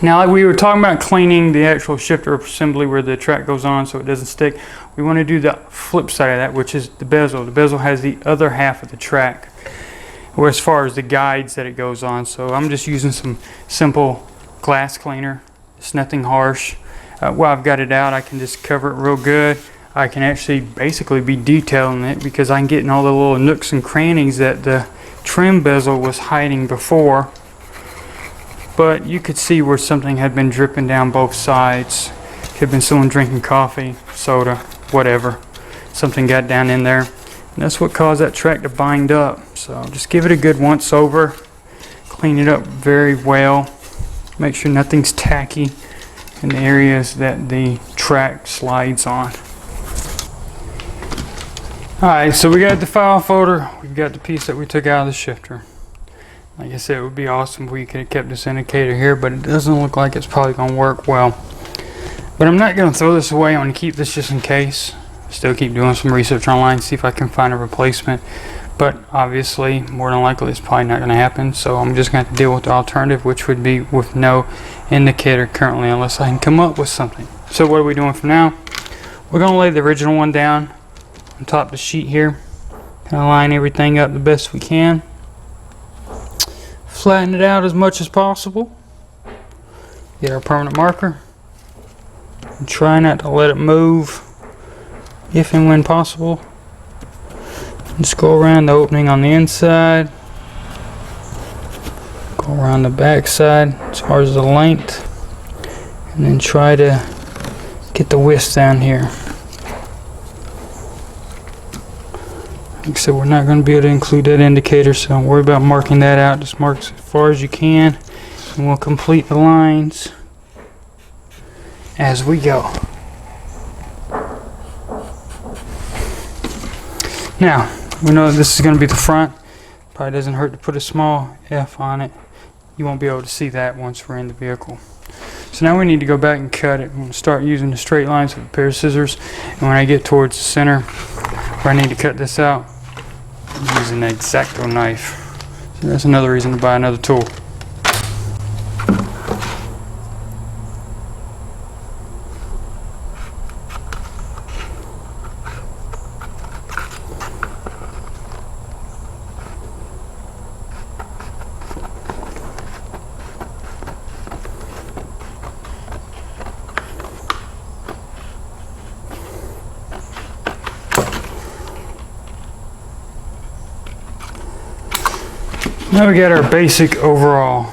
Now, like we were talking about cleaning the actual shifter assembly where the track goes on so it doesn't stick, we want to do the flip side of that, which is the bezel. The bezel has the other half of the track, or as far as the guides that it goes on. So I'm just using some simple glass cleaner. It's nothing harsh. While I've got it out, I can just cover it real good. I can actually basically be detailing it because I can get in all the little nooks and crannies that the trim bezel was hiding before. But you could see where something had been dripping down both sides. Could have been someone drinking coffee, soda, whatever. Something got down in there. And that's what caused that track to bind up. So just give it a good once over. Clean it up very well. Make sure nothing's tacky in the areas that the track slides on. Alright, so we got the file folder. We've got the piece that we took out of the shifter. Like I said, it would be awesome if we could have kept this indicator here, but it doesn't look like it's probably going to work well. But I'm not going to throw this away. I'm going to keep this just in case. Still keep doing some research online, see if I can find a replacement. But obviously, more than likely, it's probably not going to happen. So I'm just going to have to deal with the alternative, which would be with no indicator currently, unless I can come up with something. So what are we doing for now? We're going to lay the original one down on top of the sheet here. Kind of line everything up the best we can. Flatten it out as much as possible. Get our permanent marker. And try not to let it move if and when possible. Just go around the opening on the inside. Go around the back side as far as the length. And then try to get the width down here. Like I said, we're not going to be able to include that indicator, so don't worry about marking that out. Just mark as far as you can, and we'll complete the lines as we go. Now, we know that this is going to be the front. Probably doesn't hurt to put a small F on it. You won't be able to see that once we're in the vehicle. So now we need to go back and cut it. I'm going to start using the straight lines with a pair of scissors, and when I get towards the center where I need to cut this out, I'm using an X-Acto knife. So that's another reason to buy another tool. Now we got our basic overall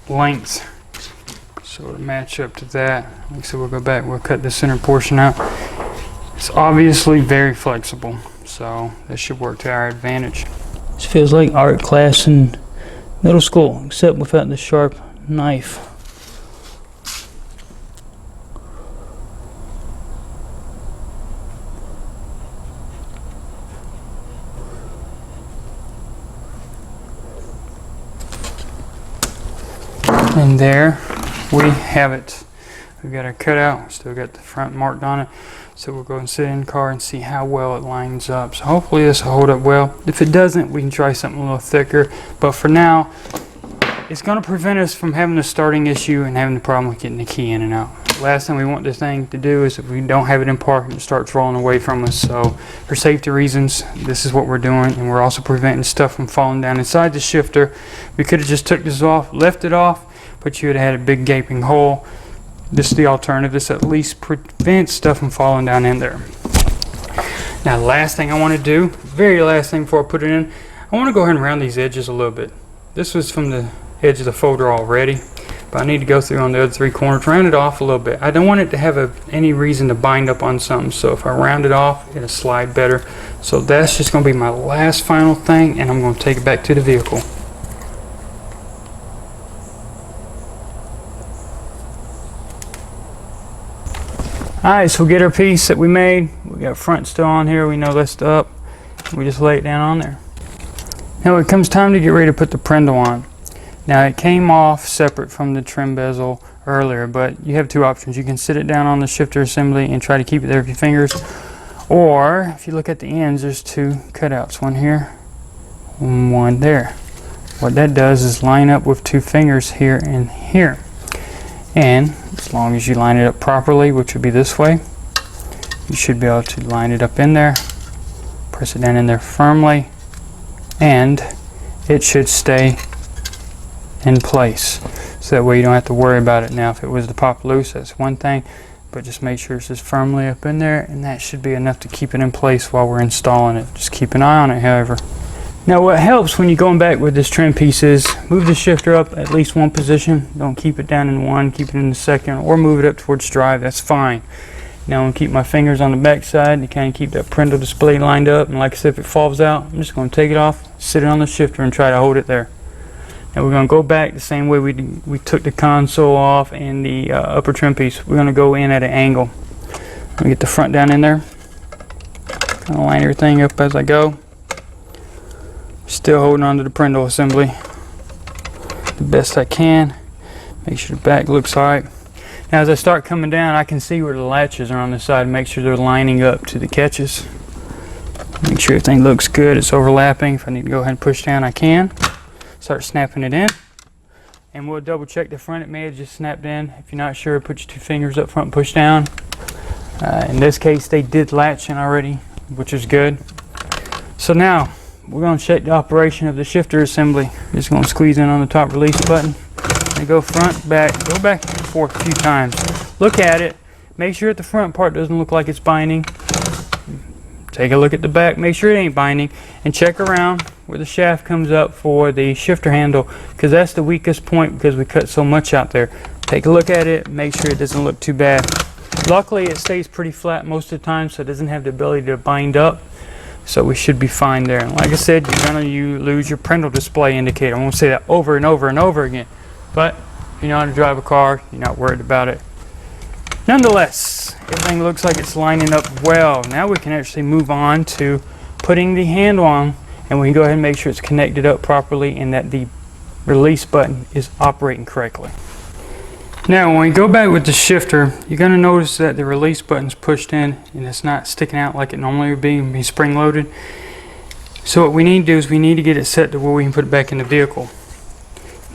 length, so to match up to that, like I said, we'll go back, we'll cut the center portion out. It's obviously very flexible, so that should work to our advantage. This feels like art class in middle school, except without the sharp knife. And there we have it. We've got our cutout, still got the front marked on it. So we'll go and sit in the car and see how well it lines up. So hopefully this will hold up well. If it doesn't, we can try something a little thicker. But for now, it's going to prevent us from having a starting issue and having the problem with getting the key in and out. Last thing we want this thing to do is if we don't have it in park, it starts rolling away from us. So for safety reasons, this is what we're doing, and we're also preventing stuff from falling down inside the shifter. We could have just took this off, left it off, but you would have had a big gaping hole. This is the alternative. This at least prevents stuff from falling down in there. Now, last thing I want to do, very last thing before I put it in, I want to go ahead and round these edges a little bit. This was from the edge of the folder already, but I need to go through on the other three corners, round it off a little bit. I don't want it to have any reason to bind up on something, so if I round it off, it'll slide better. So that's just going to be my last final thing, and I'm going to take it back to the vehicle. Alright, so we get our piece that we made. We got front still on here. We know that's up. We just lay it down on there. Now it comes time to get ready to put the prindle on. Now it came off separate from the trim bezel earlier, but you have two options. You can sit it down on the shifter assembly and try to keep it there with your fingers. Or if you look at the ends, there's two cutouts. One here and one there. What that does is line up with two fingers here and here. And as long as you line it up properly, which would be this way, you should be able to line it up in there, press it down in there firmly, and it should stay in place. So that way you don't have to worry about it. Now if it was to pop loose, that's one thing, but just make sure it's just firmly up in there, and that should be enough to keep it in place while we're installing it. Just keep an eye on it, however. Now what helps when you're going back with this trim piece is move the shifter up at least one position. Don't keep it down in one, keep it in the second, or move it up towards drive. That's fine. Now I'm going to keep my fingers on the back side to kind of keep that parental display lined up, and like I said, if it falls out, I'm just going to take it off, sit it on the shifter, and try to hold it there. Now we're going to go back the same way we took the console off and the upper trim piece. We're going to go in at an angle. I'm going to get the front down in there, kind of line everything up as I go. Still holding on to the parental assembly the best I can. Make sure the back looks alright. Now as I start coming down, I can see where the latches are on the side. Make sure they're lining up to the catches. Make sure everything looks good, it's overlapping. If I need to go ahead and push down, I can. Start snapping it in. And we'll double check the front. It may have just snapped in. If you're not sure, put your two fingers up front and push down. In this case, they did latch in already, which is good. So now, we're going to check the operation of the shifter assembly. Just going to squeeze in on the top release button and go front, back, go back and forth a few times. Look at it. Make sure that the front part doesn't look like it's binding. Take a look at the back, make sure it ain't binding, and check around where the shaft comes up for the shifter handle, because that's the weakest point because we cut so much out there. Take a look at it, make sure it doesn't look too bad. Luckily it stays pretty flat most of the time, so it doesn't have the ability to bind up. So we should be fine there. And like I said, you're going to lose your parental display indicator. I won't say that over and over and over again. But if you know how to drive a car, you're not worried about it. Nonetheless, everything looks like it's lining up well. Now we can actually move on to putting the handle on, and we can go ahead and make sure it's connected up properly and that the release button is operating correctly. Now when we go back with the shifter, you're going to notice that the release button's pushed in and it's not sticking out like it normally would be spring loaded. So what we need to do is we need to get it set to where we can put it back in the vehicle.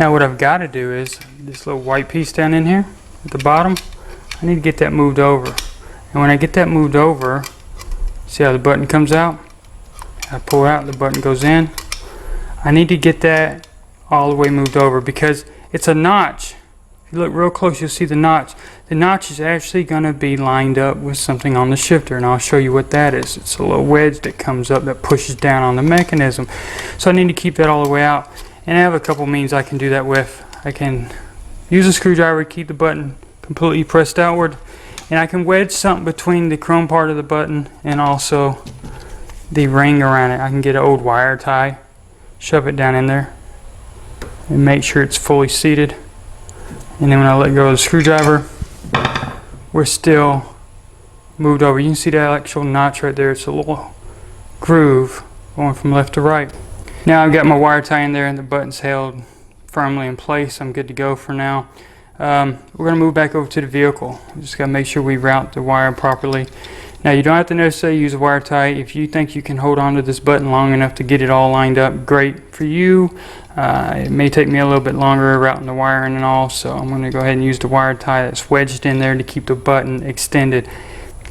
Now what I've got to do is this little white piece down in here at the bottom, I need to get that moved over. And when I get that moved over, see how the button comes out? I pull out, the button goes in. I need to get that all the way moved over because it's a notch. If you look real close, you'll see the notch. The notch is actually going to be lined up with something on the shifter, and I'll show you what that is. It's a little wedge that comes up that pushes down on the mechanism. So I need to keep that all the way out, and I have a couple means I can do that with. I can use a screwdriver to keep the button completely pressed outward, and I can wedge something between the chrome part of the button and also the ring around it. I can get an old wire tie, shove it down in there, and make sure it's fully seated. And then when I let go of the screwdriver, we're still moved over. You can see that actual notch right there. It's a little groove going from left to right. Now I've got my wire tie in there and the button's held firmly in place. I'm good to go for now. We're going to move back over to the vehicle. We just got to make sure we route the wire properly. Now you don't have to necessarily use a wire tie. If you think you can hold on to this button long enough to get it all lined up, great for you. It may take me a little bit longer routing the wiring and all, so I'm going to go ahead and use the wire tie that's wedged in there to keep the button extended.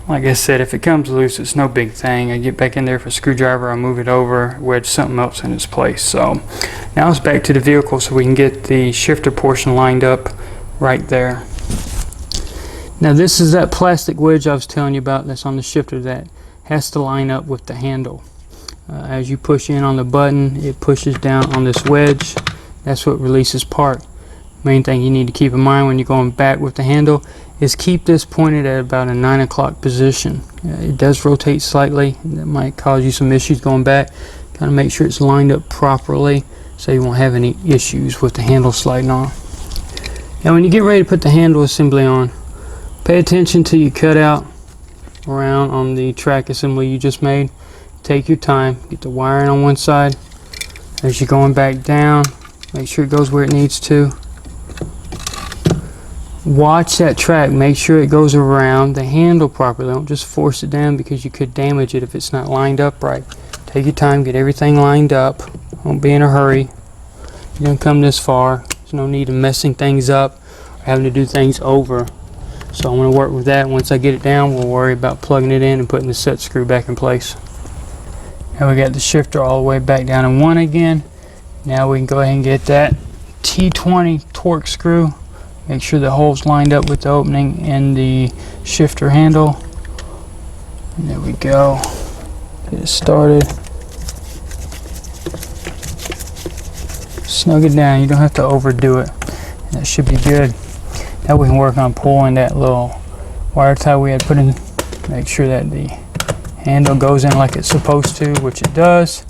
Like I said, if it comes loose, it's no big thing. I get back in there for a screwdriver, I move it over, wedge something else in its place. So now it's back to the vehicle so we can get the shifter portion lined up right there. Now this is that plastic wedge I was telling you about that's on the shifter that has to line up with the handle. As you push in on the button, it pushes down on this wedge. That's what releases part. Main thing you need to keep in mind when you're going back with the handle is keep this pointed at about a 9 o'clock position. It does rotate slightly, and that might cause you some issues going back. Kind of make sure it's lined up properly so you won't have any issues with the handle sliding on. Now when you get ready to put the handle assembly on, pay attention to your cutout around on the track assembly you just made. Take your time, get the wiring on one side. As you're going back down, make sure it goes where it needs to. Watch that track, make sure it goes around the handle properly. Don't just force it down because you could damage it if it's not lined up right. Take your time, get everything lined up. Don't be in a hurry. You don't come this far. There's no need of messing things up or having to do things over. So I'm going to work with that. Once I get it down, we'll worry about plugging it in and putting the set screw back in place. Now we got the shifter all the way back down in 1 again. Now we can go ahead and get that T20 torque screw. Make sure the hole's lined up with the opening in the shifter handle. And there we go. Get it started. Snug it down. You don't have to overdo it. That should be good. Now we can work on pulling that little wire tie we had put in. Make sure that the handle goes in like it's supposed to, which it does.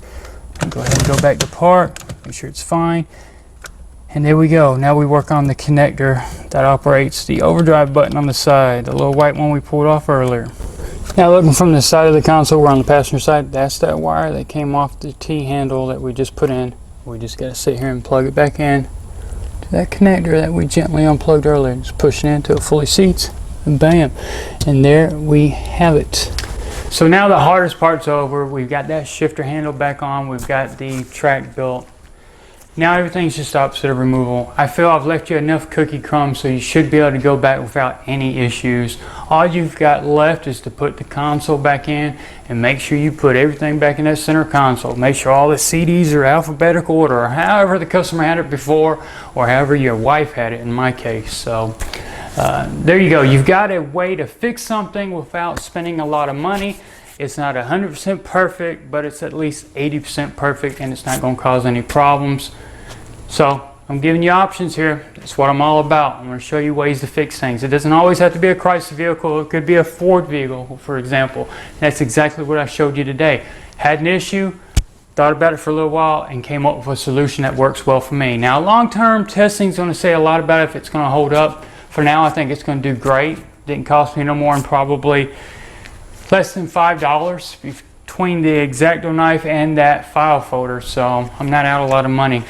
Go ahead and go back to park. Make sure it's fine. And there we go. Now we work on the connector that operates the overdrive button on the side, the little white one we pulled off earlier. Now looking from the side of the console, we're on the passenger side. That's that wire that came off the T handle that we just put in. We just got to sit here and plug it back in to that connector that we gently unplugged earlier. Just push it in until it fully seats, and bam. And there we have it. So now the hardest part's over. We've got that shifter handle back on. We've got the track built. Now everything's just opposite of removal. I feel I've left you enough cookie crumbs so you should be able to go back without any issues. All you've got left is to put the console back in and make sure you put everything back in that center console. Make sure all the CDs are alphabetical order, or however the customer had it before, or however your wife had it in my case. So there you go. You've got a way to fix something without spending a lot of money. It's not 100% perfect, but it's at least 80% perfect, and it's not going to cause any problems. So I'm giving you options here. That's what I'm all about. I'm going to show you ways to fix things. It doesn't always have to be a Chrysler vehicle. It could be a Ford vehicle, for example. And that's exactly what I showed you today. Had an issue, thought about it for a little while, and came up with a solution that works well for me. Now, long-term testing is going to say a lot about if it's going to hold up. For now, I think it's going to do great. Didn't cost me no more than probably less than $5 between the X-Acto knife and that file folder, so I'm not out a lot of money.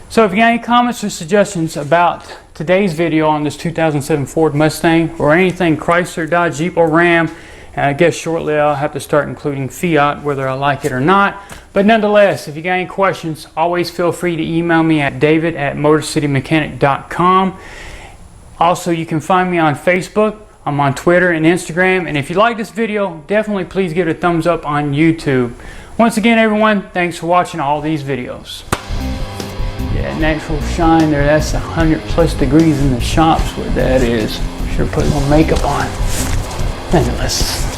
So if you got any comments or suggestions about today's video on this 2007 Ford Mustang, or anything Chrysler, Dodge, Jeep, or Ram, and I guess shortly I'll have to start including Fiat, whether I like it or not. But nonetheless, if you got any questions, always feel free to email me at david@motorcitymechanic.com. Also, you can find me on Facebook. I'm on Twitter and Instagram, and if you like this video, definitely please give it a thumbs up on YouTube. Once again, everyone, thanks for watching all these videos. Yeah, natural shine there, that's 100+ degrees in the shops, what that is. Sure put a little makeup on. Anyways.